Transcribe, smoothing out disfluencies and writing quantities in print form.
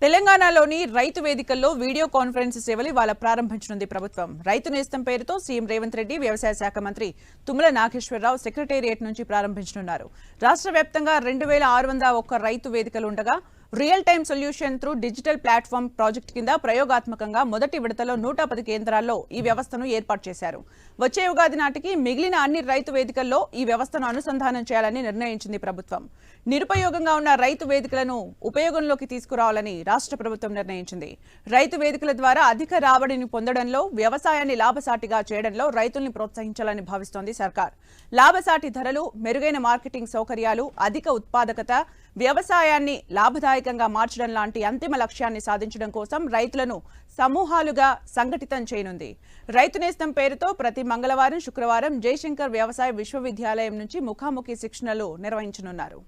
తెలంగాణలోని రైతు వేదికల్లో video conference సేవలు ఇవాళ ప్రారంభించనుంది ప్రభుత్వం. రైతు నేస్తం పేరుతో సీఎం రేవంత్ రెడ్డి, వ్యవసాయ శాఖ మంత్రి తుమ్మల నాగేశ్వరరావు సెక్రటేరియట్ నుంచి ప్రారంభించనున్నారు. రాష్ట్ర వ్యాప్తంగా 2601 రైతు వేదికలు ఉండగా real time solution through digital platform project కింద ప్రయోగాత్మకంగా మొదటి విడతలో 110 కేంద్రాల్లో ఈ వ్యవస్థను ఏర్పాటు చేశారు. వచ్చే ఉగాది నాటికి మిగిలిన అన్ని రైతు వేదికల్లో ఈ వ్యవస్థను అనుసంధానం చేయాలని నిర్ణయించింది ప్రభుత్వం. నిరుపయోగంగా ఉన్న రైతు వేదికలను ఉపయోగంలోకి తీసుకురావాలని రాష్ట్ర ప్రభుత్వం నిర్ణయించింది. రైతు వేదికల ద్వారా అధిక రాబడిని పొందడంలో, వ్యవసాయాన్ని లాభసాటిగా చేయడంలో రైతుల్ని ప్రోత్సహించాలని భావిస్తోంది సర్కార్. లాభసాటి ధరలు, మెరుగైన మార్కెటింగ్ సౌకర్యాలు, అధిక ఉత్పాదకత, వ్యవసాయాన్ని లాభదాయకంగా మార్చడం లాంటి అంతిమ లక్ష్యాన్ని సాధించడం కోసం రైతులను సమూహాలుగా సంఘటితం చేయనుంది. రైతు నేస్తం పేరుతో ప్రతి మంగళవారం, శుక్రవారం జయశంకర్ వ్యవసాయ విశ్వవిద్యాలయం నుంచి ముఖాముఖి శిక్షణలు నిర్వహించనున్నారు.